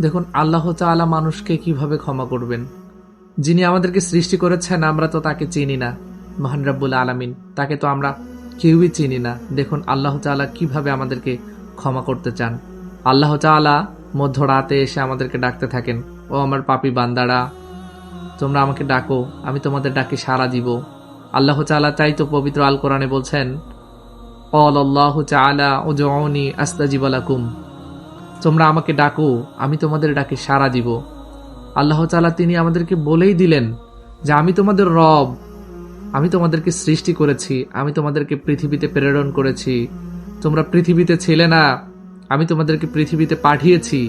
দেখুন আল্লাহ তাআলা মানুষকে কিভাবে ক্ষমা করবেন। যিনি আমাদেরকে সৃষ্টি করেছেন আমরা তো তাকে চিনি না, মহান রব্বুল আলামিন, তাকে তো আমরা কেউই চিনি না। দেখুন আল্লাহ তাআলা কিভাবে আমাদেরকে ক্ষমা করতে চান। আল্লাহ তাআলা মধ্যরাতে এসে আমাদেরকে ডাকতে থাকেন, ও আমার পাপী বান্দারা, তোমরা আমাকে ডাকো, আমি তোমাদের ডাকে সাড়া দিব। আল্লাহ তাআলা তাই তো পবিত্র আল কোরআনে বলছেন, ক্বালাল্লাহু তাআলা উদউনি আস্তাজিব লাকুম, তোমরা আমাকে ডাকো, আমি তোমাদের ডাকে সাড়া দিব। আল্লাহ তাআলা তিনি আমাদেরকে বলেই দিলেন যে আমি তোমাদের রব, আমি তোমাদেরকে সৃষ্টি করেছি, আমি তোমাদেরকে পৃথিবীতে প্রেরণ করেছি, তোমরা পৃথিবীতে ছিলে না, আমি তোমাদেরকে পৃথিবীতে পাঠিয়েছি।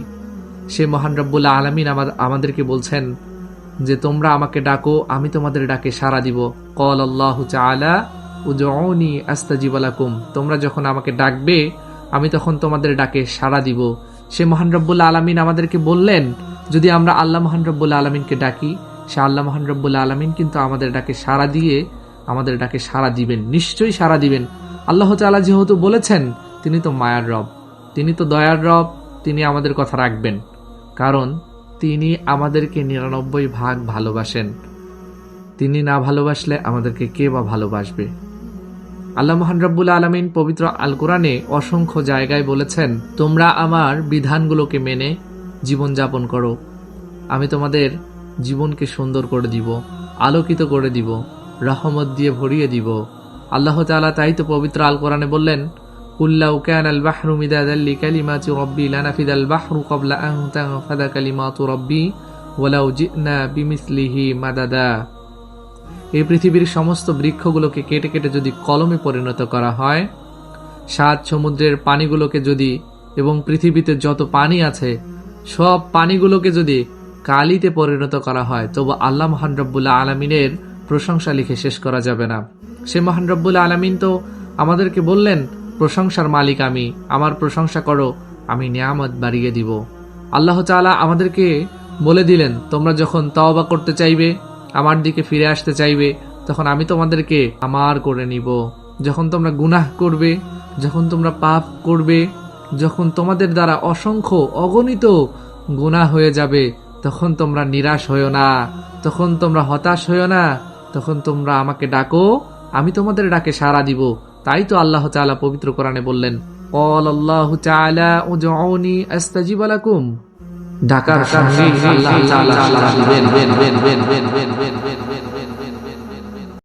সে মহান রব্বুল আলামিন আমাদেরকে বলছেন যে তোমরা আমাকে ডাকো, আমি তোমাদের ডাকে সাড়া দিব। ক্বালাল্লাহু তাআলা উদউনি আস্তাজিব লাকুম, তোমরা যখন আমাকে ডাকবে আমি তখন তোমাদের ডাকে সাড়া দিব। সে মহান রব্বুল আলামিন আমাদেরকে বললেন যদি আমরা আল্লাহ মহান রব্বুল আলামিনকে ডাকি, সে আল্লাহ মহান রব্বুল আলামিন কিন্তু আমাদের ডাকে সাড়া দিয়ে আমাদের ডাকে সাড়া দিবেন, নিশ্চয়ই সাড়া দিবেন। আল্লাহ তাআলা যেহেতু বলেছেন, তিনি তো মায়ার রব, তিনি তো দয়ার রব, তিনি আমাদের কথা রাখবেন, কারণ তিনি আমাদেরকে ৯৯ ভাগ ভালোবাসেন। তিনি না ভালোবাসলে আমাদেরকে কে বা ভালোবাসবে। আল্লাহ মহান রব্বুল আলামিন পবিত্র আল কোরআনে অসংখ্য জায়গায় বলেছেন, তোমরা আমার বিধানগুলোকে মেনে জীবনযাপন করো, আমি তোমাদের জীবনকে সুন্দর করে দিব, আলোকিত করে দিব, রহমত দিয়ে ভরিয়ে দিব। আল্লাহ তাআলা তাই তো পবিত্র আল কোরআনে বললেন, কুল্লাউ কানাল বাহরু মিদাদাল লিকালিমাতি রাব্বি লানাফিদাল বাহরু ক্বাবলা আন তানফাদা কালিমাতু রাব্বি ওয়ালাউ জিনা বিমিসলিহি মাদাদা। এই পৃথিবীর সমস্ত বৃক্ষগুলোকে কেটে কেটে যদি কলমে পরিণত করা হয়, ৭ সমুদ্রের পানিগুলোকে যদি এবং পৃথিবীতে যত পানি আছে সব পানিগুলোকে যদি কালিতে পরিণত করা হয়, তবু আল্লাহ মহান রব্বুল আলামিনের প্রশংসা লিখে শেষ করা যাবে না। সে মহান রব্বুল আলামিন তো আমাদেরকে বললেন, প্রশংসার মালিক আমি, আমার প্রশংসা করো, আমি নিয়ামত বাড়িয়ে দিব। আল্লাহ তাআলা আমাদেরকে বলে দিলেন, তোমরা যখন তওবা করতে চাইবে, আমার দিকে ফিরে আসতে চাইবে, তখন আমি তোমাদেরকে আমার করে নিব। যখন তোমরা গুনাহ করবে, যখন তোমরা পাপ করবে, যখন তোমাদের দ্বারা অসংখ্য অগণিত গুনাহ হয়ে যাবে, তখন তোমরা নিরাশ হইও না, তখন তোমরা হতাশ হইও না, তখন তোমরা আমাকে ডাকো, আমি তোমাদের ডাকে সাড়া দিব। তাই তো আল্লাহ তাআলা পবিত্র কোরআনে বললেন, ক্বালাল্লাহু তাআলা উদউনি আস্তাজিব লাকুম, ডাকার সঙ্গে আল্লাহ তাআলা সাড়া দিবেন।